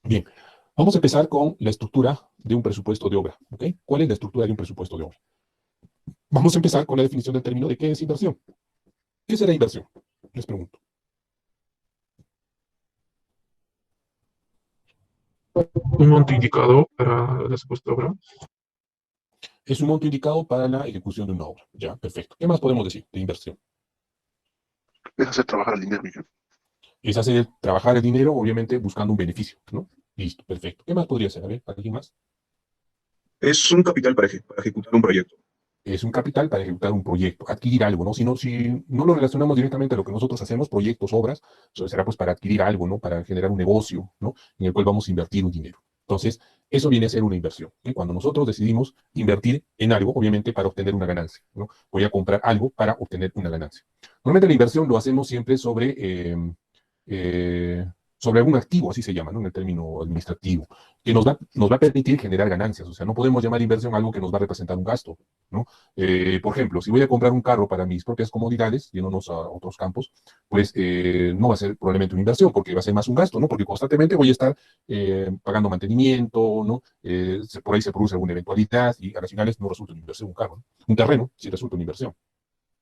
Bien, vamos a empezar con la estructura de un presupuesto de obra, ¿ok? ¿Cuál es la estructura de un presupuesto de obra? Vamos a empezar con la definición del término de qué es inversión. ¿Qué será inversión? Les pregunto. Un monto indicado para la supuesta obra. Es un monto indicado para la ejecución de una obra. Ya, perfecto. ¿Qué más podemos decir de inversión? Es hacer trabajar el dinero, Miguel. Es hacer trabajar el dinero, obviamente, buscando un beneficio, ¿no? Listo, perfecto. ¿Qué más podría ser? A ver, ¿alguien más? Es un capital para ejecutar un proyecto. Es un capital para ejecutar un proyecto, adquirir algo, ¿no? Si no lo relacionamos directamente a lo que nosotros hacemos, proyectos, obras, eso será pues para adquirir algo, ¿no? Para generar un negocio, ¿no? En el cual vamos a invertir un dinero. Entonces, eso viene a ser una inversión, ¿ok? Cuando nosotros decidimos invertir en algo, obviamente para obtener una ganancia, ¿no? Voy a comprar algo para obtener una ganancia. Normalmente la inversión lo hacemos siempre eh, sobre algún activo, así se llama, ¿no? En el término administrativo, que nos va a permitir generar ganancias. O sea, no podemos llamar inversión algo que nos va a representar un gasto, ¿no? Por ejemplo, si voy a comprar un carro para mis propias comodidades, yéndonos a otros campos, pues no va a ser probablemente una inversión, porque va a ser más un gasto, ¿no? Porque constantemente voy a estar pagando mantenimiento, ¿no? Por ahí se produce alguna eventualidad y a las finales no resulta una inversión un carro, ¿no? Un terreno sí resulta una inversión,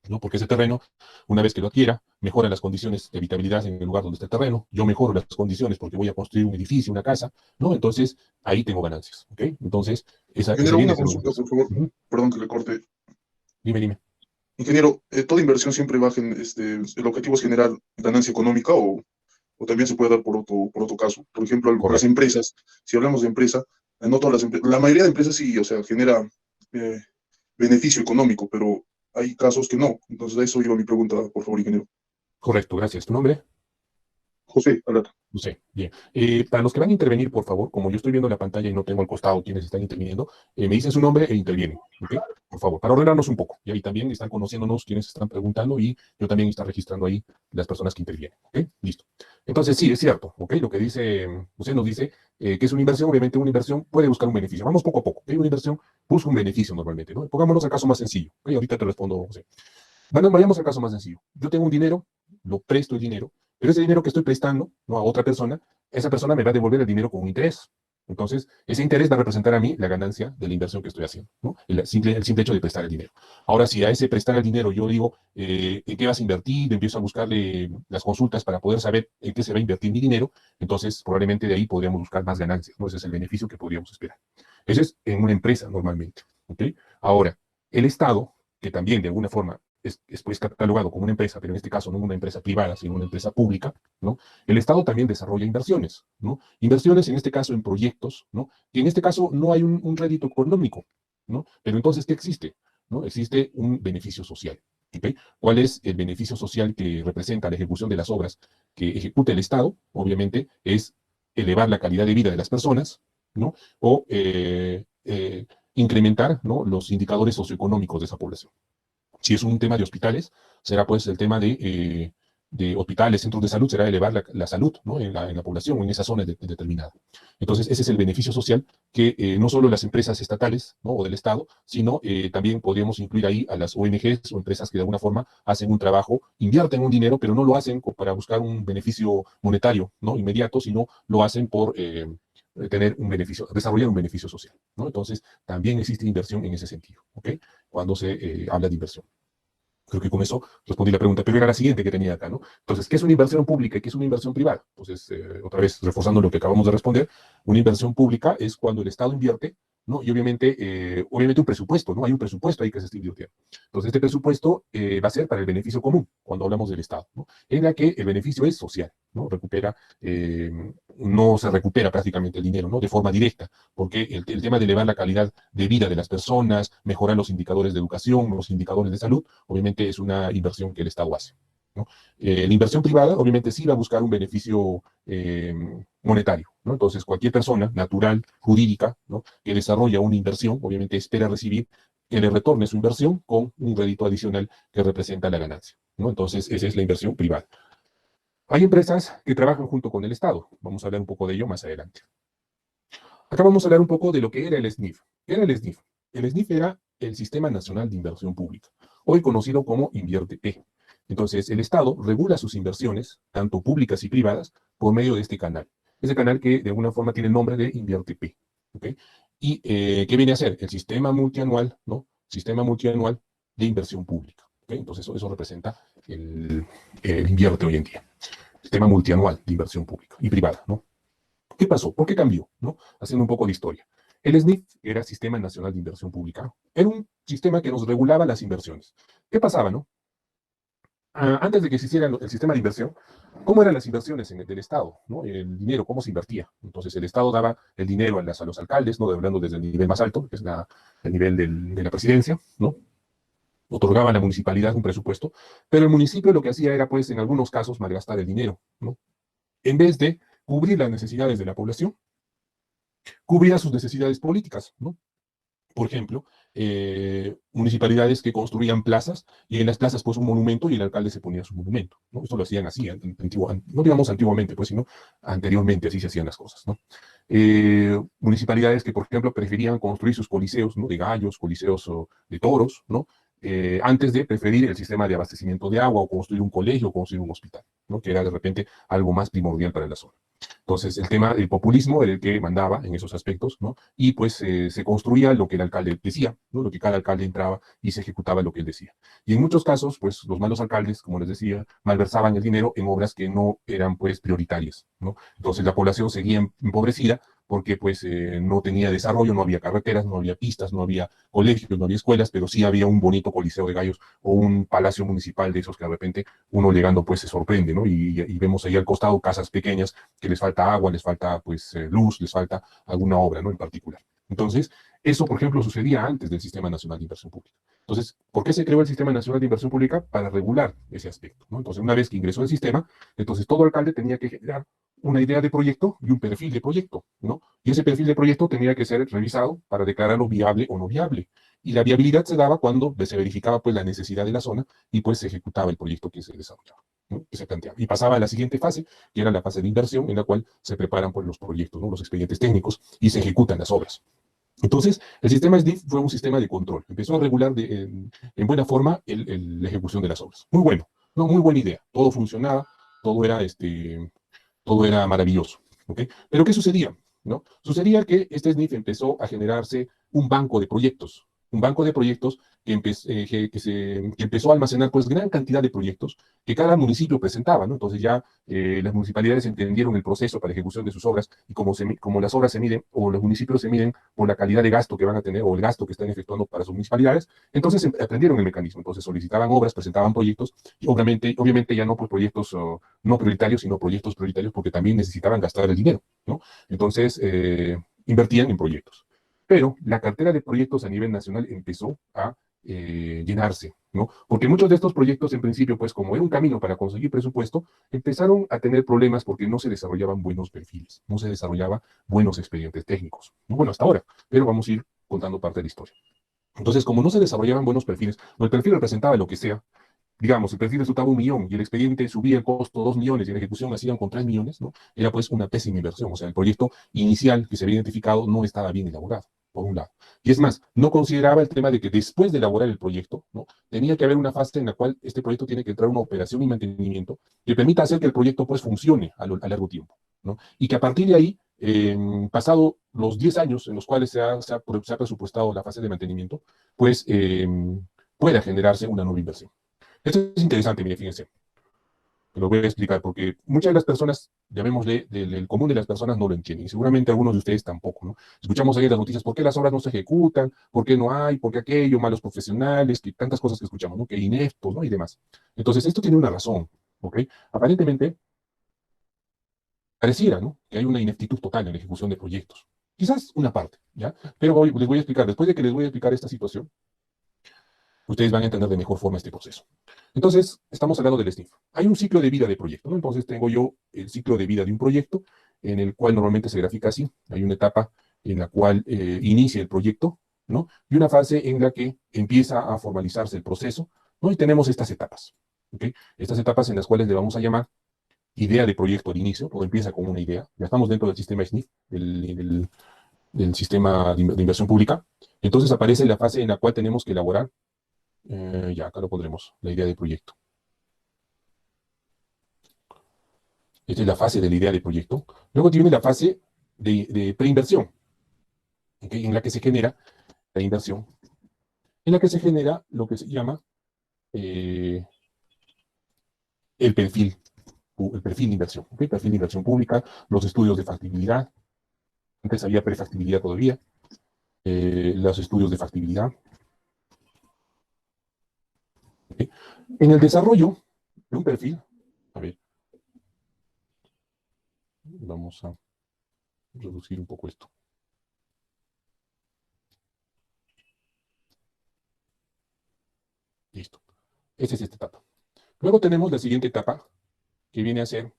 ¿no? Porque ese terreno, una vez que lo adquiera, mejora las condiciones de habitabilidad en el lugar donde está el terreno, yo mejoro las condiciones porque voy a construir un edificio, una casa, ¿no? Entonces, ahí tengo ganancias, ¿ok? Entonces, esa Ingeniero, viene a una ser una consulta, inversión. por favor. Ujú. Perdón que le corte. Dime, dime. Ingeniero, ¿toda inversión siempre va el objetivo es generar ganancia económica o también se puede dar por otro caso? Por ejemplo, las Correcto. empresas, si hablamos de empresa, no todas las empresas, la mayoría de empresas sí, o sea, genera eh, beneficio económico, pero hay casos que no. Entonces, a eso iba mi pregunta, por favor, ingeniero. Correcto, gracias. ¿Tu nombre? José, Alata. No sé. Bien. Para los que van a intervenir, por favor, como yo estoy viendo la pantalla y no tengo al costado quienes están interviniendo, me dicen su nombre e intervienen. ¿Ok? Por favor, para ordenarnos un poco. Y ahí también están conociéndonos quienes están preguntando y yo también está registrando ahí las personas que intervienen. ¿Ok? Listo. Entonces, sí, es cierto. ¿Ok? Lo que dice, usted nos dice que es una inversión. Obviamente, una inversión puede buscar un beneficio. Vamos poco a poco. ¿Ok? Una inversión busca un beneficio normalmente, ¿no? Pongámonos al caso más sencillo. ¿Ok? Ahorita te respondo, José. Bueno, vayamos al caso más sencillo. Yo tengo un dinero, lo presto el dinero, pero ese dinero que estoy prestando, ¿no? A otra persona, esa persona me va a devolver el dinero con un interés. Entonces, ese interés va a representar a mí la ganancia de la inversión que estoy haciendo, ¿no? El simple hecho de prestar el dinero. Ahora, si a ese prestar el dinero yo digo, ¿en qué vas a invertir? Empiezo a buscarle las consultas para poder saber en qué se va a invertir mi dinero, entonces probablemente de ahí podríamos buscar más ganancias, ¿no? Ese es el beneficio que podríamos esperar. Eso es en una empresa normalmente, ¿ok? Ahora, el Estado, que también de alguna forma es pues catalogado como una empresa, pero en este caso no una empresa privada, sino una empresa pública, ¿no? El Estado también desarrolla inversiones, ¿no? Inversiones en este caso en proyectos, ¿no? Que en este caso no hay un rédito económico, ¿no? Pero entonces, ¿qué existe? ¿No? Existe un beneficio social. ¿Ok? ¿Cuál es el beneficio social que representa la ejecución de las obras que ejecuta el Estado? Obviamente es elevar la calidad de vida de las personas, ¿no? O incrementar, ¿no? Los indicadores socioeconómicos de esa población. Si es un tema de hospitales, será pues el tema de hospitales, centros de salud, será elevar la salud, ¿no? En la población o en esa zona determinada. Entonces, ese es el beneficio social que no solo las empresas estatales, ¿no? O del Estado, sino también podríamos incluir ahí a las ONGs o empresas que de alguna forma hacen un trabajo, invierten un dinero, pero no lo hacen para buscar un beneficio monetario, ¿no? Inmediato, sino lo hacen por tener un beneficio, desarrollar un beneficio social, ¿no? Entonces, también existe inversión en ese sentido, ¿ok? Cuando se habla de inversión. Creo que con eso respondí la pregunta, pero era la siguiente que tenía acá, ¿no? Entonces, ¿qué es una inversión pública y qué es una inversión privada? Entonces, otra vez, reforzando lo que acabamos de responder, una inversión pública es cuando el Estado invierte, ¿no? Y obviamente un presupuesto, ¿no? Hay un presupuesto ahí que se está invirtiendo. Entonces, este presupuesto va a ser para el beneficio común, cuando hablamos del Estado, ¿no? En la que el beneficio es social, ¿no? No se recupera prácticamente el dinero, ¿no? De forma directa, porque el tema de elevar la calidad de vida de las personas, mejorar los indicadores de educación, los indicadores de salud, obviamente es una inversión que el Estado hace, ¿no? La inversión privada, obviamente, sí va a buscar un beneficio monetario, ¿no? Entonces, cualquier persona natural, jurídica, ¿no? Que desarrolla una inversión, obviamente espera recibir que le retorne su inversión con un rédito adicional que representa la ganancia, ¿no? Entonces, esa es la inversión privada. Hay empresas que trabajan junto con el Estado. Vamos a hablar un poco de ello más adelante. Acá vamos a hablar un poco de lo que era el SNIF. ¿Qué era el SNIF? El SNIF era el Sistema Nacional de Inversión Pública, hoy conocido como InviérteP. Entonces, el Estado regula sus inversiones, tanto públicas y privadas, por medio de este canal. ese canal que de alguna forma tiene el nombre de InvierteP. ¿Ok? ¿Y qué viene a ser? El sistema multianual, ¿no? Sistema multianual de inversión pública. ¿Ok? Entonces eso representa el Invierte hoy en día. Sistema multianual de inversión pública y privada, ¿no? ¿Qué pasó? ¿Por qué cambió? ¿No? Haciendo un poco de historia. El SNIF era Sistema Nacional de Inversión Pública. Era un sistema que nos regulaba las inversiones. ¿Qué pasaba, no? Antes de que se hiciera el sistema de inversión, ¿cómo eran las inversiones del Estado? ¿No? El dinero, ¿cómo se invertía? Entonces, el Estado daba el dinero a los alcaldes, ¿no? Hablando desde el nivel más alto, que es el nivel de la presidencia, ¿no? Otorgaba a la municipalidad un presupuesto, pero el municipio lo que hacía era, pues, en algunos casos, malgastar el dinero, ¿no? En vez de cubrir las necesidades de la población, cubría sus necesidades políticas, ¿no? Por ejemplo, municipalidades que construían plazas y en las plazas pues un monumento y el alcalde se ponía su monumento, ¿no? Esto lo hacían así, no digamos antiguamente, pues, sino anteriormente así se hacían las cosas, ¿no? Municipalidades que, por ejemplo, preferían construir sus coliseos, ¿no? De gallos, coliseos de toros, ¿no? Antes de preferir el sistema de abastecimiento de agua o construir un colegio o construir un hospital, ¿no? Que era de repente algo más primordial para la zona. Entonces, el tema del populismo era el que mandaba en esos aspectos, ¿no? Y pues se construía lo que el alcalde decía, ¿no? Lo que cada alcalde entraba y se ejecutaba lo que él decía. Y en muchos casos, pues los malos alcaldes, como les decía, malversaban el dinero en obras que no eran pues prioritarias, ¿no? Entonces la población seguía empobrecida porque pues no tenía desarrollo, no había carreteras, no había pistas, no había colegios, no había escuelas, pero sí había un bonito coliseo de gallos o un palacio municipal de esos que de repente uno llegando pues se sorprende, ¿no? Y vemos ahí al costado casas pequeñas que les falta agua, les falta pues luz, les falta alguna obra, ¿no? En particular. Entonces, eso, por ejemplo, sucedía antes del Sistema Nacional de Inversión Pública. Entonces, ¿por qué se creó el Sistema Nacional de Inversión Pública? Para regular ese aspecto, ¿no? Entonces, una vez que ingresó el sistema, entonces todo alcalde tenía que generar una idea de proyecto y un perfil de proyecto, ¿no? Y ese perfil de proyecto tenía que ser revisado para declararlo viable o no viable. Y la viabilidad se daba cuando se verificaba pues la necesidad de la zona y pues se ejecutaba el proyecto que se desarrollaba, ¿no? Que se planteaba. Y pasaba a la siguiente fase, que era la fase de inversión, en la cual se preparan pues los proyectos, ¿no? Los expedientes técnicos y se ejecutan las obras. Entonces, el sistema SDIF fue un sistema de control. Empezó a regular en buena forma la ejecución de las obras. Muy bueno, ¿no? Muy buena idea. Todo funcionaba, todo era, todo era maravilloso. ¿Ok? Pero ¿qué sucedía? ¿No? Sucedía que este SNIF empezó a generarse un banco de proyectos que empezó a almacenar pues gran cantidad de proyectos que cada municipio presentaba, ¿no? Entonces ya las municipalidades entendieron el proceso para la ejecución de sus obras y como las obras se miden o los municipios se miden por la calidad de gasto que van a tener o el gasto que están efectuando para sus municipalidades, entonces aprendieron el mecanismo, entonces solicitaban obras, presentaban proyectos y obviamente ya no pues proyectos no prioritarios, sino proyectos prioritarios porque también necesitaban gastar el dinero, ¿no? Entonces, invertían en proyectos. Pero la cartera de proyectos a nivel nacional empezó a llenarse, ¿no? Porque muchos de estos proyectos, en principio, pues como era un camino para conseguir presupuesto, empezaron a tener problemas porque no se desarrollaban buenos perfiles, no se desarrollaban buenos expedientes técnicos. Bueno, hasta ahora, pero vamos a ir contando parte de la historia. Entonces, como no se desarrollaban buenos perfiles, o el perfil representaba lo que sea, digamos, el perfil resultaba 1 millón y el expediente subía el costo 2 millones y la ejecución hacían con 3 millones, ¿no? Era pues una pésima inversión. O sea, el proyecto inicial que se había identificado no estaba bien elaborado, por un lado. Y es más, no consideraba el tema de que después de elaborar el proyecto, ¿no? Tenía que haber una fase en la cual este proyecto tiene que entrar a una operación y mantenimiento que permita hacer que el proyecto pues funcione a largo tiempo, ¿no? Y que a partir de ahí, pasado los 10 años en los cuales se ha presupuestado la fase de mantenimiento, pues pueda generarse una nueva inversión. Esto es interesante, mire, fíjense. Te lo voy a explicar porque muchas de las personas, llamémosle, del común de las personas no lo entienden. Y seguramente algunos de ustedes tampoco, ¿no? Escuchamos ahí en las noticias, ¿por qué las obras no se ejecutan? ¿Por qué no hay? ¿Por qué aquello? Malos profesionales, que tantas cosas que escuchamos, ¿no? Que ineptos, ¿no? Y demás. Entonces, esto tiene una razón, ¿ok? Aparentemente, pareciera, ¿no? Que hay una ineptitud total en la ejecución de proyectos. Quizás una parte, ¿ya? Pero les voy a explicar, después de que les voy a explicar esta situación, ustedes van a entender de mejor forma este proceso. Entonces, estamos hablando del SNIF. Hay un ciclo de vida de proyecto, ¿no? Entonces, tengo yo el ciclo de vida de un proyecto, en el cual normalmente se grafica así. Hay una etapa en la cual inicia el proyecto, ¿no? Y una fase en la que empieza a formalizarse el proceso, ¿no? Y tenemos estas etapas, ¿ok? Estas etapas en las cuales le vamos a llamar idea de proyecto al inicio, todo empieza con una idea. Ya estamos dentro del sistema SNIF, del sistema de inversión pública. Entonces aparece la fase en la cual tenemos que elaborar ya, acá lo pondremos, la idea de proyecto. Esta es la fase de la idea de proyecto. Luego tiene la fase de preinversión, ¿ok? En la que se genera la inversión, en la que se genera lo que se llama eh, el perfil de inversión, ¿ok? Perfil de inversión pública, los estudios de factibilidad. Antes había prefactibilidad todavía, los estudios de factibilidad. ¿Ok? En el desarrollo de un perfil, a ver, vamos a reducir un poco esto. Listo. Esa es esta etapa. Luego tenemos la siguiente etapa, que viene a ser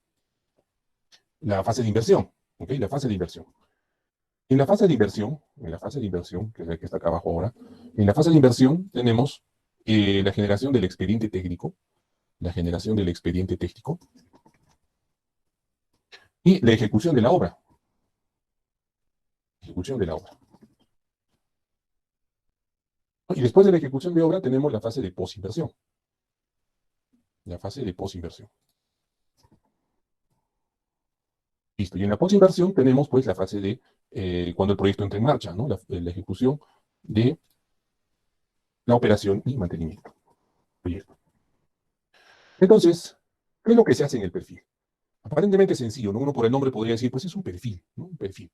la fase de inversión. ¿Ok? La fase de inversión. En la fase de inversión, que es la que está acá abajo ahora, en la fase de inversión tenemos la generación del expediente técnico, la generación del expediente técnico y la ejecución de la obra. Ejecución de la obra. Y después de la ejecución de obra tenemos la fase de posinversión. La fase de posinversión. Listo. Y en la posinversión tenemos pues la fase de cuando el proyecto entra en marcha, ¿no? La ejecución de la operación y mantenimiento. Proyecto. Entonces, ¿qué es lo que se hace en el perfil? Aparentemente sencillo, ¿no? Uno por el nombre podría decir, pues es un perfil, ¿no? Un perfil.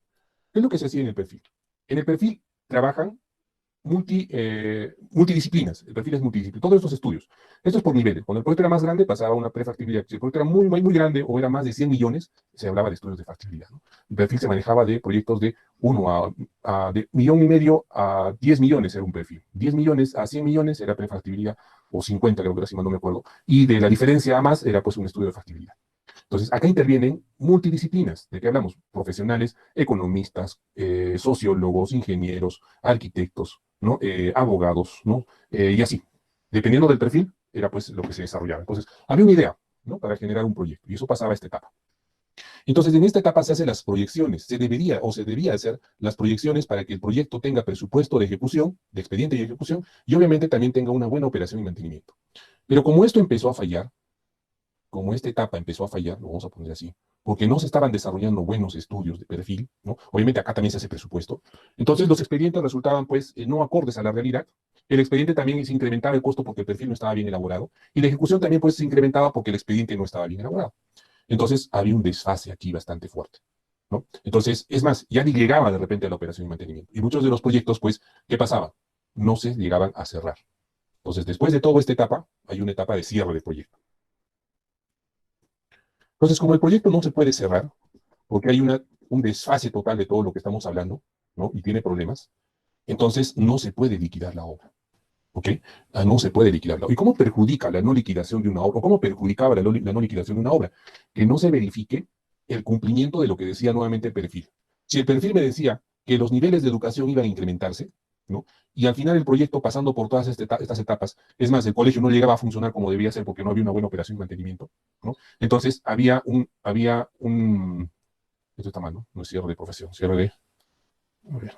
¿Qué es lo que se hacía en el perfil? En el perfil trabajan multidisciplinas. El perfil es multidisciplina. Todos estos estudios. Esto es por niveles. Cuando el proyecto era más grande, pasaba a una prefactibilidad. Si el proyecto era muy grande o era más de 100 millones, se hablaba de estudios de factibilidad, ¿no? El perfil se manejaba de proyectos de 1 de 1,5 millones a 10 millones era un perfil. 10 millones a 100 millones era prefactibilidad, o 50, creo que era, si mal no me acuerdo. Y de la diferencia a más era pues un estudio de factibilidad. Entonces, acá intervienen multidisciplinas. ¿De qué hablamos? Profesionales, economistas, sociólogos, ingenieros, arquitectos, ¿no? Abogados, ¿no? Y así. Dependiendo del perfil, era pues lo que se desarrollaba. Entonces, había una idea, ¿no? Para generar un proyecto. Y eso pasaba a esta etapa. Entonces, en esta etapa se hacen las proyecciones. Se debería o se debía hacer las proyecciones para que el proyecto tenga presupuesto de ejecución, de expediente y ejecución, y obviamente también tenga una buena operación y mantenimiento. Pero como esto empezó a fallar, como esta etapa empezó a fallar, lo vamos a poner así, porque no se estaban desarrollando buenos estudios de perfil, ¿no? Obviamente acá también se hace presupuesto. Entonces los expedientes resultaban pues no acordes a la realidad. El expediente también se incrementaba el costo porque el perfil no estaba bien elaborado y la ejecución también pues se incrementaba porque el expediente no estaba bien elaborado. Entonces había un desfase aquí bastante fuerte, ¿no? Entonces, es más, ya ni llegaba de repente a la operación y mantenimiento. Y muchos de los proyectos pues, ¿qué pasaba? No se llegaban a cerrar. Entonces, después de toda esta etapa, hay una etapa de cierre de proyecto. Entonces, como el proyecto no se puede cerrar, porque hay un desfase total de todo lo que estamos hablando, ¿no? Y tiene problemas, entonces no se puede liquidar la obra, ¿ok? No se puede liquidar la obra. ¿Y cómo perjudica la no liquidación de una obra? ¿O cómo perjudicaba la no liquidación de una obra? Que no se verifique el cumplimiento de lo que decía nuevamente el perfil. Si el perfil me decía que los niveles de educación iban a incrementarse, ¿no? Y al final el proyecto, pasando por todas estas etapas, es más, el colegio no llegaba a funcionar como debía ser porque no había una buena operación y mantenimiento, ¿no? Entonces esto está mal, ¿no? No es cierre de profesión, cierre de, a ver,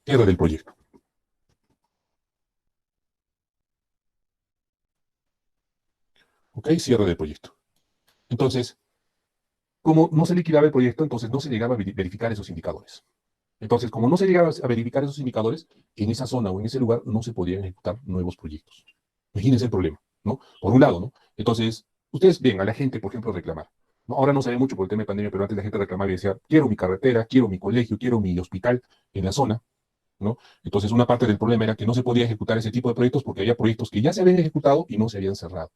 cierre del proyecto, ¿ok? Cierre del proyecto. Entonces, como no se liquidaba el proyecto, entonces no se llegaba a verificar esos indicadores. Entonces, como no se llegaba a verificar esos indicadores, en esa zona o en ese lugar no se podían ejecutar nuevos proyectos. Imagínense el problema, ¿no? Por un lado, ¿no? Entonces, ustedes ven a la gente, por ejemplo, reclamar, ¿no? Ahora no se ve mucho por el tema de pandemia, pero antes la gente reclamaba y decía, quiero mi carretera, quiero mi colegio, quiero mi hospital en la zona, ¿no? Entonces, una parte del problema era que no se podía ejecutar ese tipo de proyectos porque había proyectos que ya se habían ejecutado y no se habían cerrado,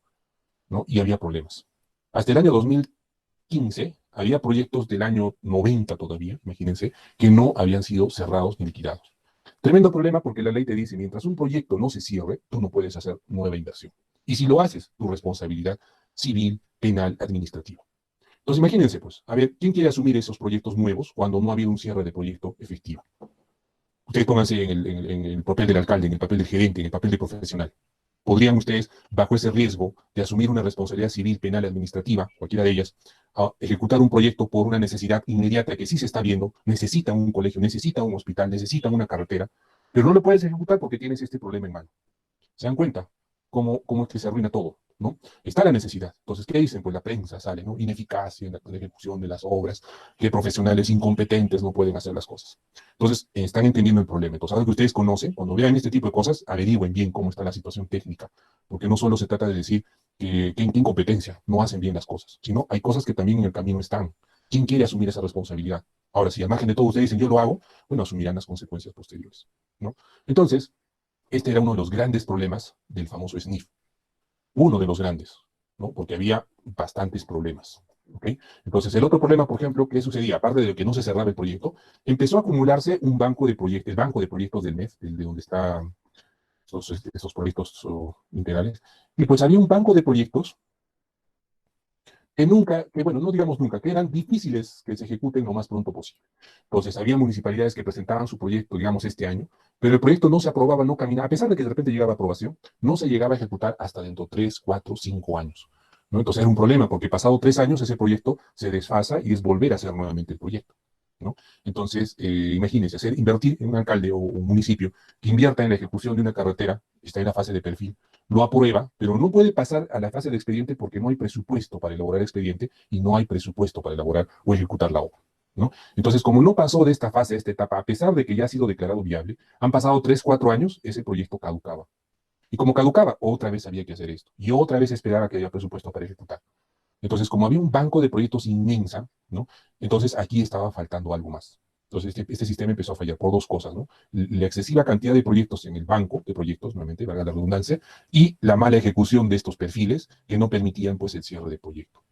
¿no? Y había problemas. Hasta el año 2015 había proyectos del año 90 todavía, imagínense, que no habían sido cerrados ni liquidados. Tremendo problema porque la ley te dice, mientras un proyecto no se cierre, tú no puedes hacer nueva inversión. Y si lo haces, tu responsabilidad civil, penal, administrativa. Entonces imagínense, pues, a ver, ¿quién quiere asumir esos proyectos nuevos cuando no ha habido un cierre de proyecto efectivo? Ustedes pónganse en el papel del alcalde, en el papel del gerente, en el papel del profesional. podrían ustedes, bajo ese riesgo de asumir una responsabilidad civil, penal, administrativa, cualquiera de ellas, a ejecutar un proyecto por una necesidad inmediata que sí se está viendo, necesitan un colegio, necesitan un hospital, necesitan una carretera, pero no lo puedes ejecutar porque tienes este problema en mano. ¿Se dan cuenta cómo es que se arruina todo? ¿No? Está la necesidad. Entonces, ¿qué dicen? Pues la prensa sale, ¿no? Ineficacia en la ejecución de las obras, que profesionales incompetentes no pueden hacer las cosas. Entonces, están entendiendo el problema. Entonces, algo que ustedes conocen, cuando vean este tipo de cosas, averigüen bien cómo está la situación técnica, porque no solo se trata de decir que incompetencia, no hacen bien las cosas, sino hay cosas que también en el camino están. ¿Quién quiere asumir esa responsabilidad? Ahora, si al margen de todo ustedes dicen yo lo hago, bueno, asumirán las consecuencias posteriores, ¿no? Entonces, este era uno de los grandes problemas del famoso SNIF, uno de los grandes, ¿no? Porque había bastantes problemas. ¿Ok? Entonces, el otro problema, por ejemplo, ¿qué sucedía? Aparte de que no se cerraba el proyecto, empezó a acumularse un banco de proyectos, el banco de proyectos del MEF, de donde están esos proyectos integrales, y pues había un banco de proyectos que nunca, que bueno, no digamos nunca, que eran difíciles que se ejecuten lo más pronto posible. Entonces, había municipalidades que presentaban su proyecto, digamos, este año, pero el proyecto no se aprobaba, no caminaba, a pesar de que de repente llegaba a aprobación, no se llegaba a ejecutar hasta dentro de 3, 4, 5 años. ¿No? Entonces era un problema, porque pasado 3 años ese proyecto se desfasa y es volver a hacer nuevamente el proyecto. ¿No? Entonces, imagínense, invertir en un alcalde o un municipio que invierta en la ejecución de una carretera, está en la fase de perfil, lo aprueba, pero no puede pasar a la fase de expediente porque no hay presupuesto para elaborar expediente y no hay presupuesto para elaborar o ejecutar la obra. ¿No? Entonces, como no pasó de esta fase a esta etapa, a pesar de que ya ha sido declarado viable, han pasado 3, 4 años, ese proyecto caducaba. Y como caducaba, otra vez había que hacer esto. Y otra vez esperaba que haya presupuesto para ejecutar. Entonces, como había un banco de proyectos inmensa, ¿no? Entonces aquí estaba faltando algo más. Entonces, este sistema empezó a fallar por dos cosas, ¿no? La excesiva cantidad de proyectos en el banco de proyectos, nuevamente, valga la redundancia, y la mala ejecución de estos perfiles que no permitían, pues, el cierre de proyecto,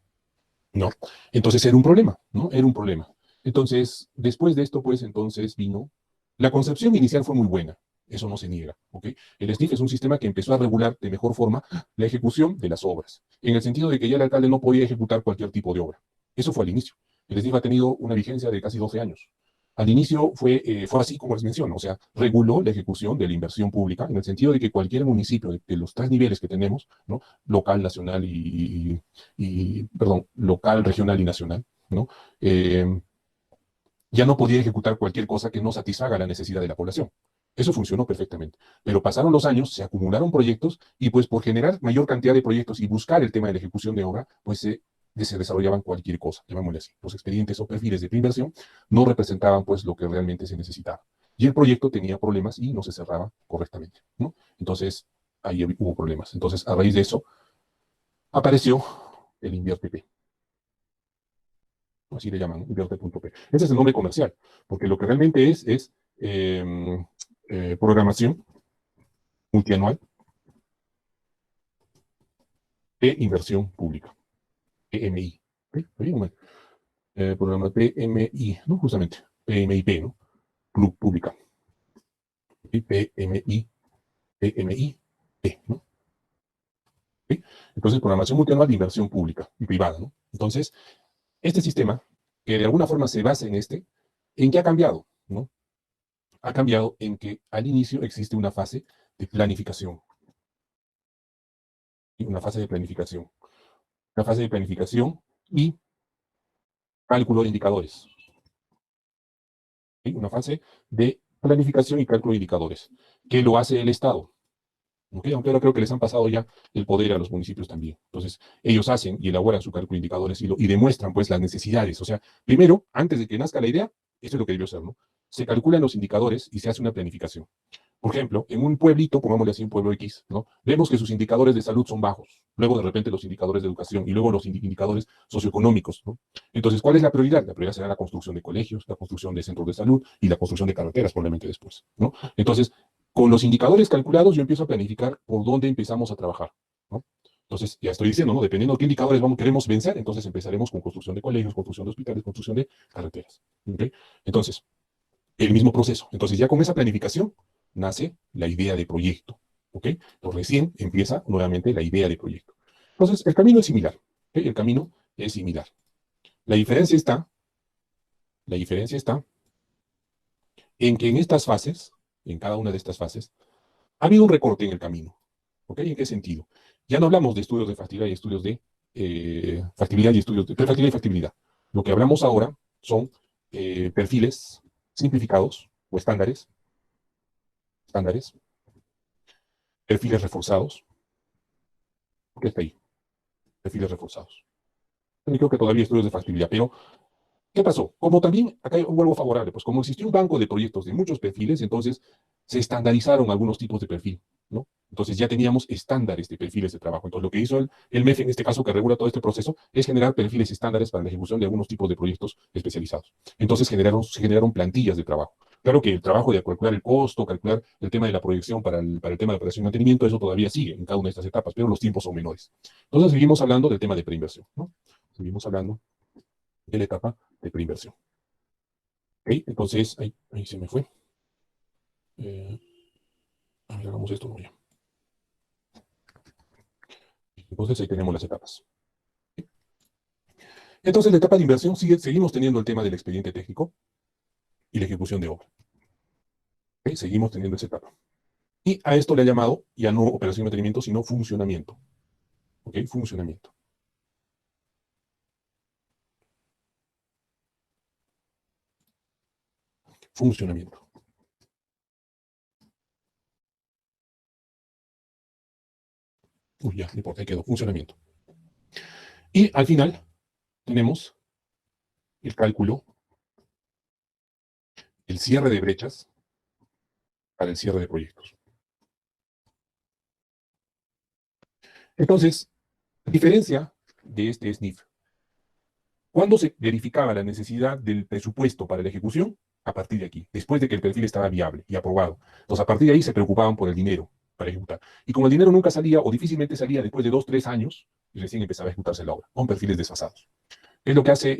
¿no? Entonces era un problema, ¿no? Era un problema. Entonces, después de esto, pues, entonces vino, la concepción inicial fue muy buena, eso no se niega, ¿ok? El SNIF es un sistema que empezó a regular de mejor forma la ejecución de las obras, en el sentido de que ya el alcalde no podía ejecutar cualquier tipo de obra. Eso fue al inicio. El SNIF ha tenido una vigencia de casi 12 años. Al inicio fue así como les menciono, o sea, reguló la ejecución de la inversión pública en el sentido de que cualquier municipio de los 3 niveles que tenemos, ¿no? Local, nacional perdón, local, regional y nacional, ¿no? Eh, ya no podía ejecutar cualquier cosa que no satisfaga la necesidad de la población. Eso funcionó perfectamente. Pero pasaron los años, se acumularon proyectos y pues por generar mayor cantidad de proyectos y buscar el tema de la ejecución de obra, pues se desarrollaban cualquier cosa, llamémosle así. Los expedientes o perfiles de preinversión no representaban pues lo que realmente se necesitaba. Y el proyecto tenía problemas y no se cerraba correctamente, ¿no? Entonces, ahí hubo problemas. Entonces, a raíz de eso, apareció el InviertP. Así le llaman, invierte.p. Ese es el nombre comercial, porque lo que realmente es programación multianual de inversión pública, PMI. ¿Ok? Bien, bueno. Programa PMI, ¿no? Justamente, PMIP, ¿no? Pública. ¿Ok? PMI, PMI, P, ¿no? ¿Ok? Entonces, programación multianual de inversión pública y privada, ¿no? Entonces, este sistema, que de alguna forma se basa en ¿en qué ha cambiado? ¿No? Ha cambiado en que al inicio existe una fase de planificación. Una fase de planificación. Una fase de planificación y cálculo de indicadores. ¿Sí? Una fase de planificación y cálculo de indicadores, que lo hace el Estado. ¿Okay? Aunque ahora creo que les han pasado ya el poder a los municipios también. Entonces, ellos hacen y elaboran su cálculo de indicadores y demuestran pues las necesidades. O sea, primero, antes de que nazca la idea, esto es lo que debió ser, ¿no? Se calculan los indicadores y se hace una planificación. Por ejemplo, en un pueblito, pongámosle así, un pueblo X, ¿no? Vemos que sus indicadores de salud son bajos, luego de repente los indicadores de educación y luego los indicadores socioeconómicos, ¿no? Entonces, ¿cuál es la prioridad? La prioridad será la construcción de colegios, la construcción de centros de salud y la construcción de carreteras, probablemente después, ¿no? Entonces, con los indicadores calculados, yo empiezo a planificar por dónde empezamos a trabajar, ¿no? Entonces, ya estoy diciendo, ¿no? Dependiendo de qué indicadores queremos vencer, entonces empezaremos con construcción de colegios, construcción de hospitales, construcción de carreteras, ¿ok? Entonces, el mismo proceso. Entonces, ya con esa planificación nace la idea de proyecto. ¿Ok? Entonces, recién empieza nuevamente la idea de proyecto. Entonces, el camino es similar. ¿Ok? El camino es similar. La diferencia está, la diferencia está en que en estas fases, en cada una de estas fases, ha habido un recorte en el camino. ¿Ok? ¿En qué sentido? Ya no hablamos de estudios de factibilidad y estudios de factibilidad y estudios de prefactibilidad y factibilidad. Lo que hablamos ahora son perfiles simplificados o estándares, perfiles reforzados. ¿Qué está ahí? Perfiles reforzados. Yo creo que todavía hay estudios de factibilidad, pero ¿qué pasó? Como también acá hubo algo favorable, pues como existió un banco de proyectos de muchos perfiles, entonces se estandarizaron algunos tipos de perfil, ¿no? Entonces ya teníamos estándares de perfiles de trabajo. Entonces lo que hizo el MEF en este caso, que regula todo este proceso, es generar perfiles estándares para la ejecución de algunos tipos de proyectos especializados. Entonces se generaron plantillas de trabajo. Claro que el trabajo de calcular el costo, calcular el tema de la proyección para el tema de operación y mantenimiento, eso todavía sigue en cada una de estas etapas, pero los tiempos son menores. Entonces seguimos hablando del tema de preinversión, ¿no? Seguimos hablando de la etapa de preinversión. ¿Ok? Entonces, ahí se me fue. Eh, a ver, hagamos esto, no ya. Entonces, ahí tenemos las etapas. Entonces, la etapa de inversión seguimos teniendo el tema del expediente técnico y la ejecución de obra. ¿Ok? Seguimos teniendo esa etapa. Y a esto le ha llamado ya no operación y mantenimiento, sino funcionamiento. ¿Ok? Funcionamiento. Funcionamiento. Uy, ya, no importa, ahí quedó. Funcionamiento. Y al final tenemos el cálculo, el cierre de brechas para el cierre de proyectos. Entonces, la diferencia de este SNIF. ¿Cuándo se verificaba la necesidad del presupuesto para la ejecución? A partir de aquí, después de que el perfil estaba viable y aprobado. Entonces, a partir de ahí se preocupaban por el dinero para ejecutar. Y como el dinero nunca salía o difícilmente salía después de 2, 3 años, y recién empezaba a ejecutarse la obra, con perfiles desfasados. ¿Qué es lo que hace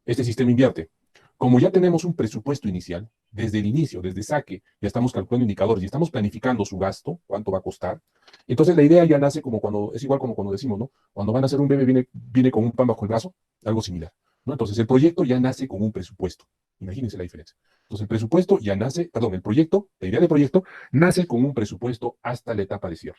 este sistema invierte? Como ya tenemos un presupuesto inicial, desde el inicio, desde saque, ya estamos calculando indicadores y estamos planificando su gasto, cuánto va a costar. Entonces la idea ya nace como cuando, es igual como cuando decimos, ¿no? Cuando van a hacer un bebé viene con un pan bajo el brazo, algo similar, ¿no? Entonces el proyecto ya nace con un presupuesto. Imagínense la diferencia. Entonces el presupuesto ya nace, perdón, el proyecto, la idea de proyecto, nace con un presupuesto hasta la etapa de cierre.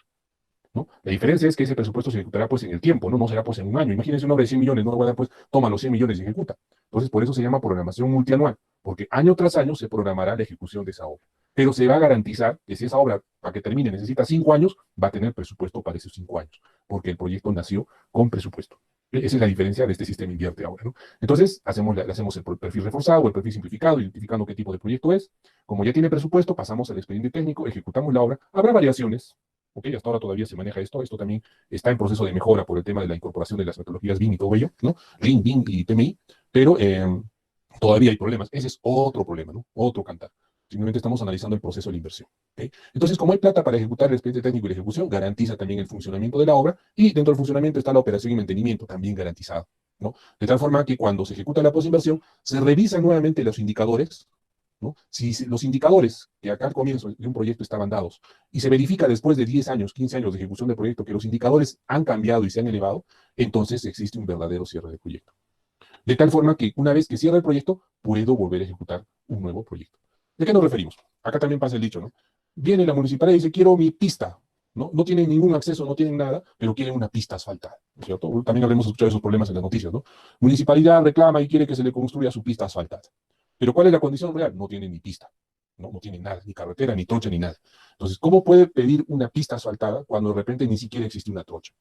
¿No? La diferencia es que ese presupuesto se ejecutará pues en el tiempo, ¿no? No será pues en un año. Imagínense una obra de 100 millones, no le voy a dar pues, toma los 100 millones y ejecuta. Entonces, por eso se llama programación multianual, porque año tras año se programará la ejecución de esa obra. Pero se va a garantizar que si esa obra, para que termine, necesita 5 años, va a tener presupuesto para esos 5 años, porque el proyecto nació con presupuesto. Esa es la diferencia de este sistema invierte ahora, ¿no? Entonces, hacemos el perfil reforzado, el perfil simplificado, identificando qué tipo de proyecto es. Como ya tiene presupuesto, pasamos al expediente técnico, ejecutamos la obra. Habrá variaciones, ¿ok? Hasta ahora todavía se maneja esto. Esto también está en proceso de mejora por el tema de la incorporación de las metodologías BIM y todo ello, ¿no? Lean, BIM y PMI, pero todavía hay problemas. Ese es otro problema, ¿no? Otro cantar. Simplemente estamos analizando el proceso de la inversión. ¿Ok? Entonces, como hay plata para ejecutar el expediente técnico y la ejecución, garantiza también el funcionamiento de la obra y dentro del funcionamiento está la operación y mantenimiento también garantizado, ¿no? De tal forma que cuando se ejecuta la posinversión, se revisan nuevamente los indicadores, ¿no? Si los indicadores que acá al comienzo de un proyecto estaban dados y se verifica después de 10 años, 15 años de ejecución del proyecto que los indicadores han cambiado y se han elevado, entonces existe un verdadero cierre del proyecto. De tal forma que una vez que cierra el proyecto, puedo volver a ejecutar un nuevo proyecto. ¿De qué nos referimos? Acá también pasa el dicho, ¿no? Viene la municipalidad y dice, quiero mi pista, ¿no? No tienen ningún acceso, no tienen nada, pero quieren una pista asfaltada, ¿cierto? También habremos escuchado esos problemas en las noticias, ¿no? Municipalidad reclama y quiere que se le construya su pista asfaltada. Pero ¿cuál es la condición real? No tiene ni pista, ¿no? No tiene nada, ni carretera, ni trocha, ni nada. Entonces, ¿cómo puede pedir una pista asfaltada cuando de repente ni siquiera existe una trocha?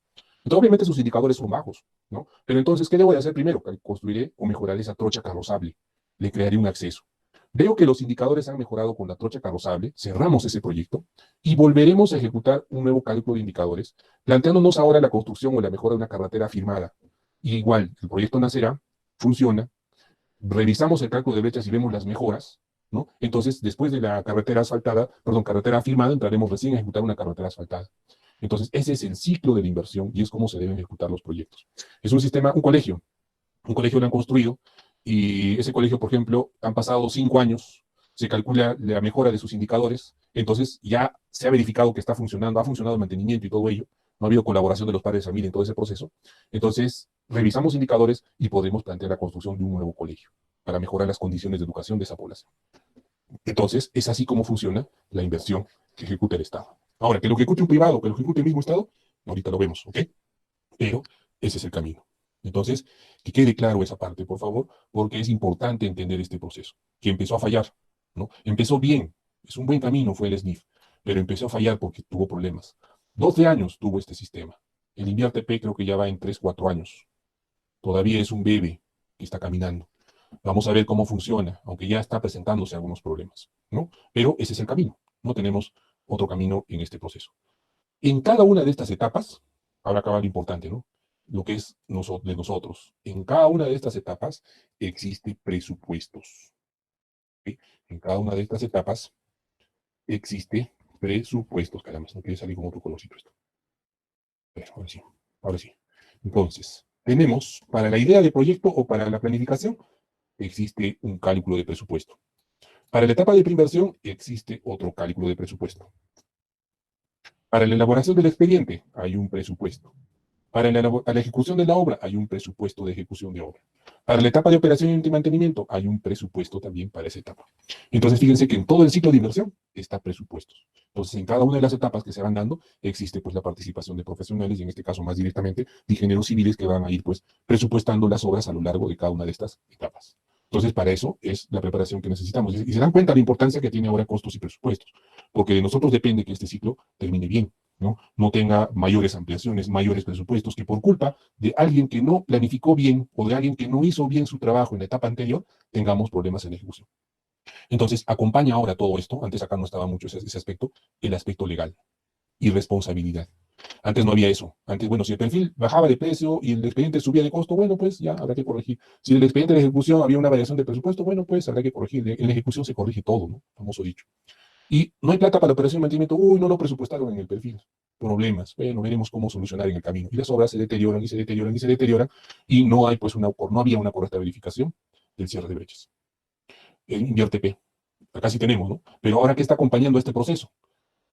Entonces, obviamente sus indicadores son bajos, ¿no? Pero entonces, ¿qué debo de hacer primero? Construiré o mejoraré esa trocha carrozable. Le crearé un acceso. Veo que los indicadores han mejorado con la trocha carrozable, cerramos ese proyecto y volveremos a ejecutar un nuevo cálculo de indicadores, planteándonos ahora la construcción o la mejora de una carretera firmada. Y igual, el proyecto nacerá, funciona, revisamos el cálculo de brechas y vemos las mejoras, ¿no? Entonces, después de la carretera asfaltada, perdón, carretera firmada, entraremos recién a ejecutar una carretera asfaltada. Entonces, ese es el ciclo de la inversión y es cómo se deben ejecutar los proyectos. Es un sistema, un colegio lo han construido y ese colegio, por ejemplo, han pasado 5 años, se calcula la mejora de sus indicadores, entonces ya se ha verificado que está funcionando, ha funcionado el mantenimiento y todo ello, no ha habido colaboración de los padres de familia en todo ese proceso, entonces revisamos indicadores y podremos plantear la construcción de un nuevo colegio para mejorar las condiciones de educación de esa población. Entonces, es así como funciona la inversión que ejecuta el Estado. Ahora, que lo ejecute un privado, que lo ejecute el mismo Estado, ahorita lo vemos, ¿ok? Pero ese es el camino. Entonces, que quede claro esa parte, por favor, porque es importante entender este proceso, que empezó a fallar, ¿no? Empezó bien, es un buen camino, fue el SNIF, pero empezó a fallar porque tuvo problemas. 12 años tuvo este sistema. El InviarTP creo que ya va en 3, 4 años. Todavía es un bebé que está caminando. Vamos a ver cómo funciona, aunque ya está presentándose algunos problemas, ¿no? Pero ese es el camino. No tenemos otro camino en este proceso. En cada una de estas etapas, ahora acaba lo importante, ¿no? Lo que es de nosotros. En cada una de estas etapas existe presupuestos. ¿Sí? En cada una de estas etapas existe presupuestos. Caramba, no quiere salir con otro colorcito esto. Pero ahora sí, ahora sí. Entonces, tenemos para la idea de proyecto o para la planificación, existe un cálculo de presupuesto. Para la etapa de preinversión existe otro cálculo de presupuesto. Para la elaboración del expediente hay un presupuesto. Para la ejecución de la obra hay un presupuesto de ejecución de obra. Para la etapa de operación y mantenimiento hay un presupuesto también para esa etapa. Entonces fíjense que en todo el ciclo de inversión está presupuestos. Entonces en cada una de las etapas que se van dando existe pues la participación de profesionales y en este caso más directamente de ingenieros civiles que van a ir pues presupuestando las obras a lo largo de cada una de estas etapas. Entonces para eso es la preparación que necesitamos. Y se dan cuenta la importancia que tiene ahora costos y presupuestos, porque de nosotros depende que este ciclo termine bien. No tenga mayores ampliaciones, mayores presupuestos, que por culpa de alguien que no planificó bien o de alguien que no hizo bien su trabajo en la etapa anterior, tengamos problemas en la ejecución. Entonces, acompaña ahora todo esto, antes acá no estaba mucho ese aspecto, el aspecto legal y responsabilidad. Antes no había eso. Antes, bueno, si el perfil bajaba de precio y el expediente subía de costo, bueno, pues ya habrá que corregir. Si el expediente de ejecución había una variación de presupuesto, bueno, pues habrá que corregir. En la ejecución se corrige todo, ¿no? Famoso dicho. Y no hay plata para la operación de mantenimiento. Uy, no lo presupuestaron en el perfil. Problemas. Bueno, veremos cómo solucionar en el camino. Y las obras se deterioran y se deterioran y se deterioran y no hay pues no había una correcta verificación del cierre de brechas. En InviarTP, acá sí tenemos, ¿no? Pero ahora, ¿qué está acompañando este proceso?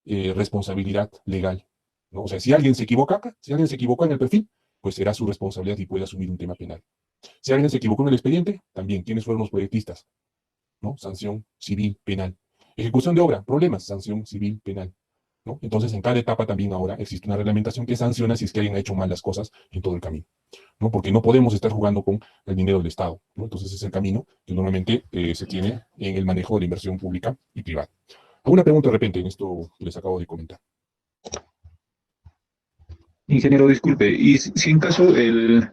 Responsabilidad legal, ¿no? O sea, si alguien se equivoca acá, si alguien se equivocó en el perfil, pues será su responsabilidad y puede asumir un tema penal. Si alguien se equivocó en el expediente, también, ¿quiénes fueron los proyectistas? ¿No? Sanción civil, penal. Ejecución de obra, problemas, sanción civil, penal. ¿No? Entonces, en cada etapa también ahora existe una reglamentación que sanciona si es que alguien ha hecho mal las cosas en todo el camino, ¿no? Porque no podemos estar jugando con el dinero del Estado, ¿no? Entonces, ese es el camino que normalmente se tiene en el manejo de la inversión pública y privada. ¿Alguna pregunta de repente en esto que les acabo de comentar? Ingeniero, disculpe, y si en caso el,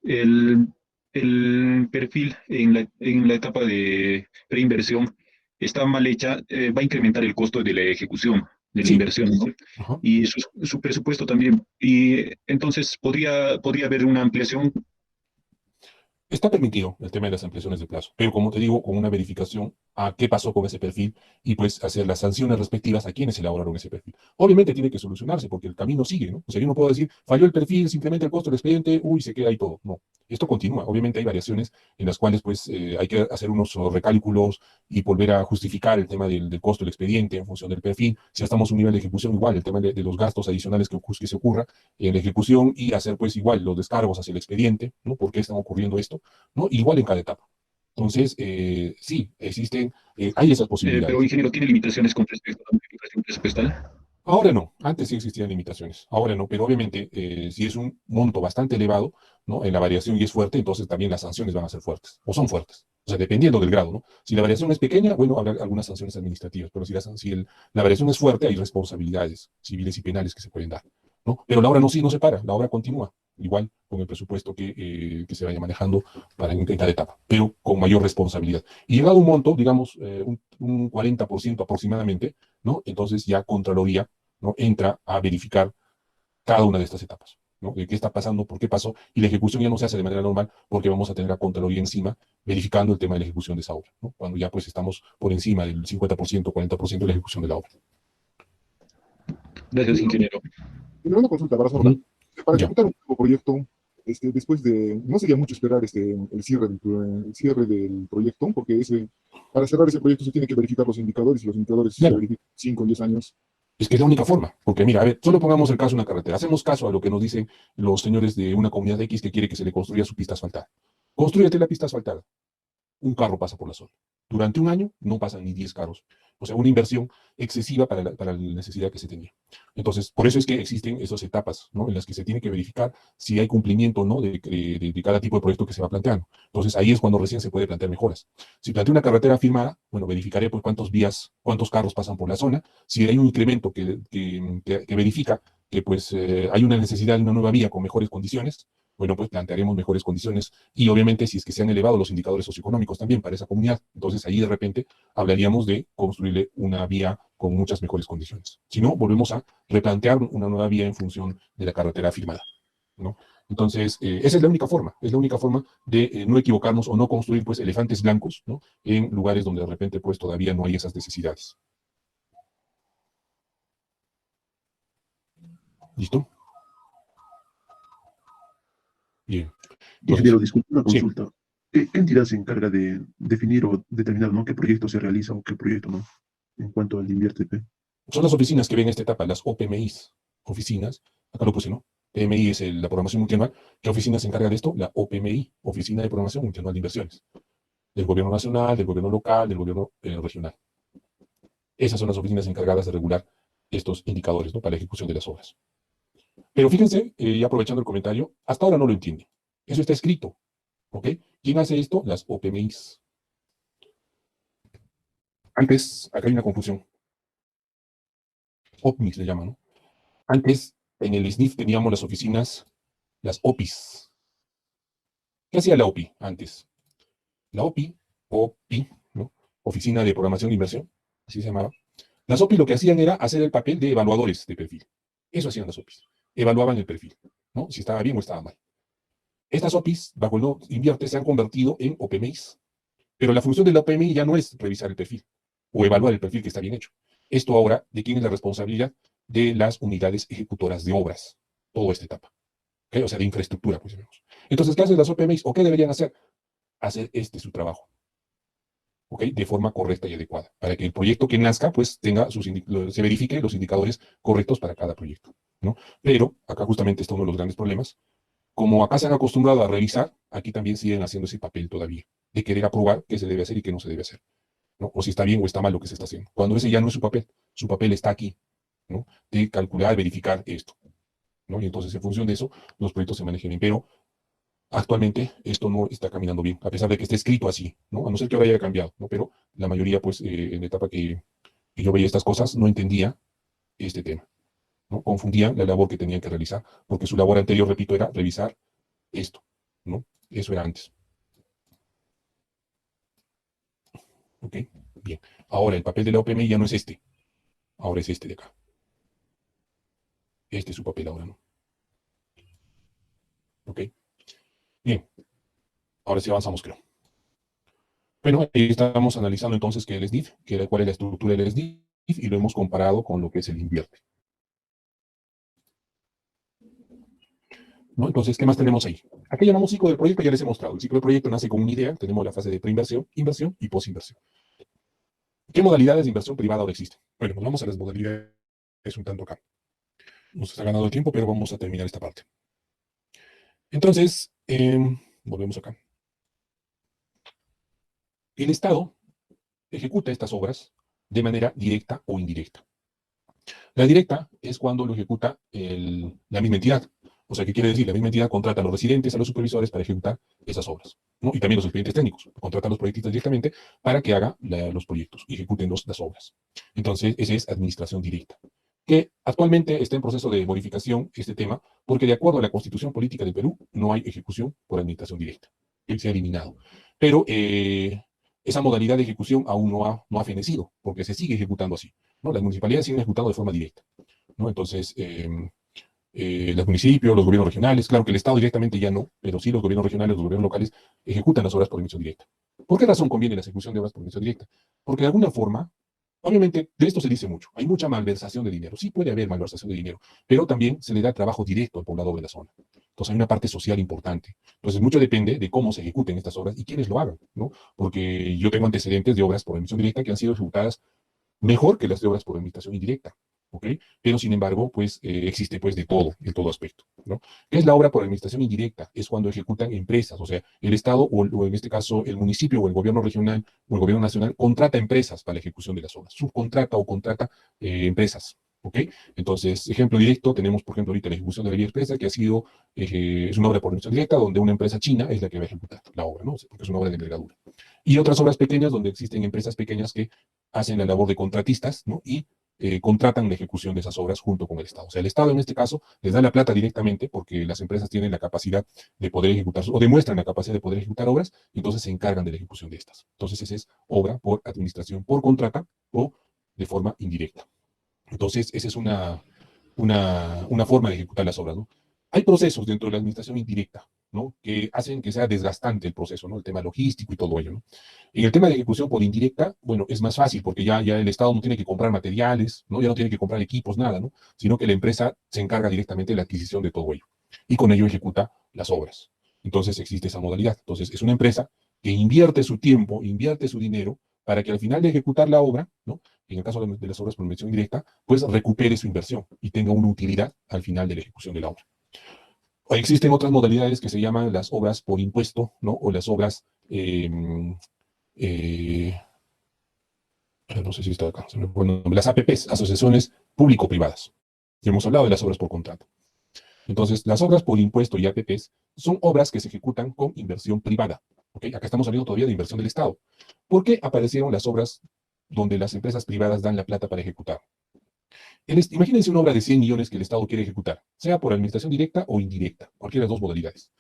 el perfil en la etapa de preinversión está mal hecha, va a incrementar el costo de la ejecución de la Sí. inversión, ¿no? Ajá. Y su presupuesto también. Y entonces podría haber una ampliación. Está permitido el tema de las ampliaciones de plazo, pero como te digo, con una verificación a qué pasó con ese perfil y pues hacer las sanciones respectivas a quienes elaboraron ese perfil. Obviamente tiene que solucionarse porque el camino sigue, ¿no? O sea, yo no puedo decir, falló el perfil, simplemente el costo del expediente, uy, se queda ahí todo. No, esto continúa. Obviamente hay variaciones en las cuales pues hay que hacer unos recálculos y volver a justificar el tema del costo del expediente en función del perfil. Si estamos a un nivel de ejecución igual, el tema de los gastos adicionales que se ocurra en la ejecución y hacer pues igual los descargos hacia el expediente, ¿no? ¿Por qué está ocurriendo esto? ¿No? Igual en cada etapa. Entonces, sí, existen, hay esas Pero, posibilidades. ingeniero, ¿tiene limitaciones con respecto a la modificación presupuestal? Ahora no, antes sí existían limitaciones, ahora no, pero obviamente si es un monto bastante elevado, ¿no? En la variación y es fuerte, entonces también las sanciones van a ser fuertes, o son fuertes, o sea, dependiendo del grado, ¿no? Si la variación es pequeña, bueno, habrá algunas sanciones administrativas, pero si la variación es fuerte, hay responsabilidades civiles y penales que se pueden dar, ¿no? Pero la obra no, sí, no se para, la obra continúa, igual con el presupuesto que se vaya manejando para en cada etapa, pero con mayor responsabilidad. Y llegado a un monto, digamos, un 40% aproximadamente, ¿no? Entonces ya Contraloría, ¿no? Entra a verificar cada una de estas etapas, ¿no? De qué está pasando, por qué pasó, y la ejecución ya no se hace de manera normal porque vamos a tener a Contraloría encima verificando el tema de la ejecución de esa obra, ¿no? Cuando ya pues estamos por encima del 50%, 40% de la ejecución de la obra. Gracias, ingeniero. Primero una consulta para Sorda. Ujú. Para Ya. ejecutar un nuevo proyecto, después de, no sería mucho esperar el cierre del proyecto, porque para cerrar ese proyecto se tiene que verificar los indicadores y los indicadores se Claro. verifican 5 o 10 años. Es que es la única forma, porque mira, a ver, solo pongamos el caso de una carretera. Hacemos caso a lo que nos dicen los señores de una comunidad X que quiere que se le construya su pista asfaltada. Construyete la pista asfaltada. Un carro pasa por la zona. Durante un año no pasan ni 10 carros. O sea, una inversión excesiva para la necesidad que se tenía. Entonces, por eso es que existen esas etapas, ¿no? En las que se tiene que verificar si hay cumplimiento, ¿no? De cada tipo de proyecto que se va planteando. Entonces, ahí es cuando recién se puede plantear mejoras. Si planteo una carretera firmada, bueno, verificaré pues cuántos vías, cuántos carros pasan por la zona. Si hay un incremento que verifica que pues hay una necesidad de una nueva vía con mejores condiciones, bueno, pues plantearemos mejores condiciones y obviamente si es que se han elevado los indicadores socioeconómicos también para esa comunidad, entonces ahí de repente hablaríamos de construirle una vía con muchas mejores condiciones. Si no, volvemos a replantear una nueva vía en función de la carretera firmada, ¿no? Entonces, esa es la única forma de no equivocarnos o no construir pues elefantes blancos, ¿no? En lugares donde de repente pues todavía no hay esas necesidades. ¿Listo? Bien. Ingeniero, disculpe una sí. consulta. ¿Qué entidad se encarga de definir o determinar, ¿no? qué proyecto se realiza o qué proyecto no? En cuanto al INVIERTE-P. Son las oficinas que ven esta etapa, las OPMIs, oficinas, acá lo puse, ¿no? PMI es la programación multianual. ¿Qué oficina se encarga de esto? La OPMI, Oficina de Programación Multianual de Inversiones, del gobierno nacional, del gobierno local, del gobierno regional. Esas son las oficinas encargadas de regular estos indicadores, ¿no? Para la ejecución de las obras. Pero fíjense, y aprovechando el comentario, hasta ahora no lo entienden. Eso está escrito, ¿ok? ¿Quién hace esto? Las OPMIs. Antes, acá hay una confusión. OPMIs le llaman, ¿no? Antes, en el SNIF teníamos las oficinas, las OPIs. ¿Qué hacía la OPI antes? La OPI, ¿no? Oficina de Programación e Inversión, así se llamaba. Las OPI lo que hacían era hacer el papel de evaluadores de perfil. Eso hacían las OPIs. Evaluaban el perfil, ¿no? Si estaba bien o estaba mal. Estas OPIs, bajo el nuevo Invierte, se han convertido en OPMIs. Pero la función de la OPMI ya no es revisar el perfil o evaluar el perfil que está bien hecho. Esto ahora, ¿de quién es la responsabilidad? De las unidades ejecutoras de obras. Toda esta etapa. ¿Okay? O sea, de infraestructura, pues digamos. Entonces, ¿qué hacen las OPMIs? ¿O qué deberían hacer? Hacer su trabajo. ¿Ok? De forma correcta y adecuada. Para que el proyecto que nazca, pues tenga se verifique los indicadores correctos para cada proyecto, ¿no? Pero acá justamente está uno de los grandes problemas. Como acá se han acostumbrado a revisar, aquí también siguen haciendo ese papel todavía, de querer aprobar qué se debe hacer y qué no se debe hacer, ¿no? O si está bien o está mal lo que se está haciendo. Cuando ese ya no es su papel está aquí, ¿no? De calcular, verificar esto, ¿no? Y entonces, en función de eso, los proyectos se manejan bien. Pero actualmente esto no está caminando bien, a pesar de que esté escrito así, ¿no? A no ser que ahora haya cambiado, ¿no? Pero la mayoría, pues, en la etapa que yo veía estas cosas, no entendía este tema, ¿no? Confundían la labor que tenían que realizar, porque su labor anterior, repito, era revisar esto, ¿no? Eso era antes. ¿Ok? Bien. Ahora, el papel de la OPMI ya no es este. Ahora es este de acá. Este es su papel ahora, ¿no? ¿Ok? Bien. Ahora sí avanzamos, creo. Bueno, ahí estamos analizando entonces qué es el SNIF, cuál es la estructura del SNIF, y lo hemos comparado con lo que es el Invierte, ¿no? Entonces, ¿qué más tenemos ahí? Aquí llamamos ciclo del proyecto, ya les he mostrado. El ciclo del proyecto nace con una idea, tenemos la fase de preinversión, inversión y posinversión. ¿Qué modalidades de inversión privada ahora existen? Bueno, nos vamos a las modalidades un tanto acá. Nos está ganando el tiempo, pero vamos a terminar esta parte. Entonces, volvemos acá. El Estado ejecuta estas obras de manera directa o indirecta. La directa es cuando lo ejecuta la misma entidad. O sea, ¿qué quiere decir? La misma entidad contrata a los residentes, a los supervisores para ejecutar esas obras, ¿no? Y también los expedientes técnicos. Contrata a los proyectistas directamente para que hagan los proyectos y ejecuten las obras. Entonces, esa es administración directa. Que actualmente está en proceso de modificación este tema, porque de acuerdo a la Constitución Política del Perú, no hay ejecución por administración directa. Él se ha eliminado. Pero esa modalidad de ejecución aún no ha fenecido, porque se sigue ejecutando así, ¿no? Las municipalidades siguen ejecutando de forma directa, ¿no? Entonces, los municipios, los gobiernos regionales, claro que el Estado directamente ya no, pero sí los gobiernos regionales, los gobiernos locales ejecutan las obras por emisión directa. ¿Por qué razón conviene la ejecución de obras por emisión directa? Porque de alguna forma, obviamente, de esto se dice mucho, hay mucha malversación de dinero, sí puede haber malversación de dinero, pero también se le da trabajo directo al poblador de la zona. Entonces hay una parte social importante. Entonces mucho depende de cómo se ejecuten estas obras y quiénes lo hagan, ¿no? Porque yo tengo antecedentes de obras por emisión directa que han sido ejecutadas mejor que las de obras por administración indirecta. ¿ok? Pero sin embargo, pues existe pues de todo, en todo aspecto, ¿no? ¿Qué es la obra por administración indirecta? Es cuando ejecutan empresas, o sea, el Estado o en este caso el municipio o el gobierno regional o el gobierno nacional contrata empresas para la ejecución de las obras, subcontrata o contrata empresas, ¿ok? Entonces, ejemplo directo, tenemos por ejemplo ahorita la ejecución de la vía expresa, que ha sido, es una obra por administración directa, donde una empresa china es la que va a ejecutar la obra, ¿no? Porque es una obra de envergadura. Y otras obras pequeñas donde existen empresas pequeñas que hacen la labor de contratistas, ¿no? Y contratan la ejecución de esas obras junto con el Estado. O sea, el Estado en este caso les da la plata directamente porque las empresas tienen la capacidad de poder ejecutar, o demuestran la capacidad de poder ejecutar obras, y entonces se encargan de la ejecución de estas. Entonces, esa es obra por administración por contrata o de forma indirecta. Entonces, esa es una forma de ejecutar las obras, ¿no? Hay procesos dentro de la administración indirecta, ¿no? Que hacen que sea desgastante el proceso, ¿no? El tema logístico y todo ello, ¿no? En el tema de ejecución por indirecta, bueno, es más fácil porque ya el Estado no tiene que comprar materiales, ¿no? Ya no tiene que comprar equipos, nada, ¿no? Sino que la empresa se encarga directamente de la adquisición de todo ello. Y con ello ejecuta las obras. Entonces existe esa modalidad. Entonces es una empresa que invierte su tiempo, invierte su dinero para que al final de ejecutar la obra, ¿no? En el caso de las obras por inversión directa, pues recupere su inversión y tenga una utilidad al final de la ejecución de la obra. Existen otras modalidades que se llaman las obras por impuesto, ¿no? O las obras, eh, no sé si está acá, se me fue el nombre, las APPs, asociaciones público-privadas. Ya hemos hablado de las obras por contrato. Entonces, las obras por impuesto y APPs son obras que se ejecutan con inversión privada. ¿Okay? Acá estamos hablando todavía de inversión del Estado. ¿Por qué aparecieron las obras donde las empresas privadas dan la plata para ejecutar? Imagínense una obra de 100 millones que el Estado quiere ejecutar, sea por administración directa o indirecta, cualquiera de las dos modalidades.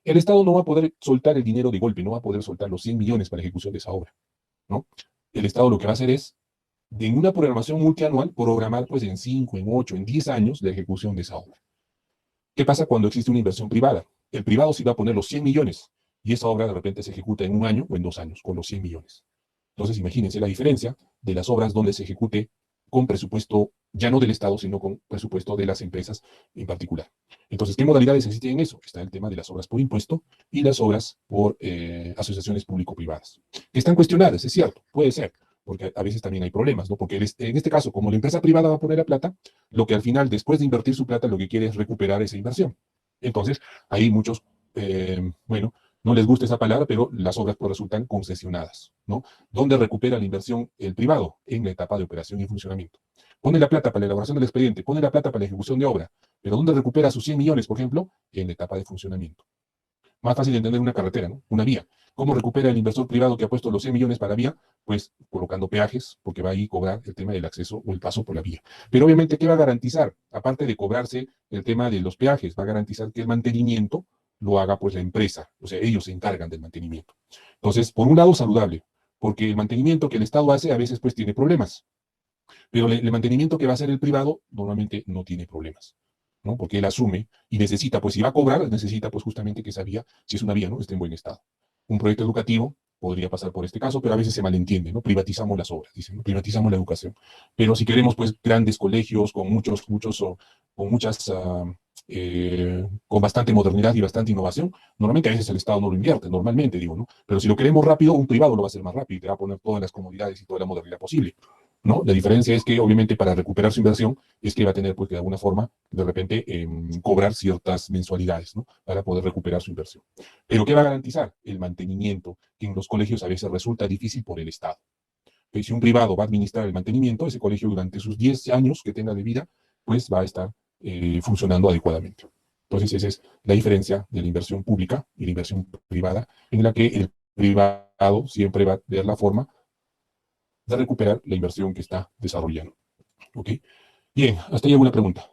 El Estado no va a poder soltar el dinero de golpe, no va a poder soltar los 100 millones para la ejecución de esa obra, ¿no? El Estado lo que va a hacer es, en una programación multianual, programar pues en 5, en 8, en 10 años la ejecución de esa obra. ¿Qué pasa cuando existe una inversión privada? El privado sí va a poner los 100 millones y esa obra de repente se ejecuta en un año o en 2 años con los 100 millones. Entonces, imagínense la diferencia de las obras donde se ejecute con presupuesto ya no del Estado, sino con presupuesto de las empresas en particular. Entonces, ¿qué modalidades existen en eso? Está el tema de las obras por impuesto y las obras por asociaciones público-privadas, que están cuestionadas, es cierto, puede ser, porque a veces también hay problemas, ¿no? Porque en este caso, como la empresa privada va a poner la plata, lo que al final, después de invertir su plata, lo que quiere es recuperar esa inversión. Entonces, hay muchos, bueno, no les gusta esa palabra, pero las obras pues resultan concesionadas, ¿no? ¿Dónde recupera la inversión el privado? En la etapa de operación y funcionamiento. Pone la plata para la elaboración del expediente, pone la plata para la ejecución de obra, pero ¿dónde recupera sus 100 millones, por ejemplo? En la etapa de funcionamiento. Más fácil de entender una carretera, ¿no? Una vía. ¿Cómo recupera el inversor privado que ha puesto los 100 millones para la vía? Pues colocando peajes, porque va a ir a cobrar el tema del acceso o el paso por la vía. Pero obviamente, ¿qué va a garantizar? Aparte de cobrarse el tema de los peajes, va a garantizar que el mantenimiento lo haga pues la empresa, o sea, ellos se encargan del mantenimiento. Entonces, por un lado, saludable, porque el mantenimiento que el Estado hace a veces pues tiene problemas, pero el mantenimiento que va a hacer el privado normalmente no tiene problemas, ¿no? Porque él asume y necesita, pues si va a cobrar, necesita pues justamente que esa vía, si es una vía, ¿no? Esté en buen estado. Un proyecto educativo podría pasar por este caso, pero a veces se malentiende, ¿no? Privatizamos las obras, dicen, ¿no? Privatizamos la educación. Pero si queremos pues grandes colegios con con muchas, con bastante modernidad y bastante innovación, normalmente a veces el Estado no lo invierte, normalmente digo, ¿no? Pero si lo queremos rápido, un privado lo va a hacer más rápido y te va a poner todas las comodidades y toda la modernidad posible, ¿no? La diferencia es que, obviamente, para recuperar su inversión, es que va a tener, pues, que de alguna forma, de repente, cobrar ciertas mensualidades, ¿no? Para poder recuperar su inversión. Pero, ¿qué va a garantizar? El mantenimiento, que en los colegios a veces resulta difícil por el Estado. Pero si un privado va a administrar el mantenimiento, ese colegio durante sus 10 años que tenga de vida, pues va a estar funcionando adecuadamente. Entonces, esa es la diferencia de la inversión pública y la inversión privada, en la que el privado siempre va a ver la forma de recuperar la inversión que está desarrollando. ¿Ok? Bien, hasta ahí alguna pregunta.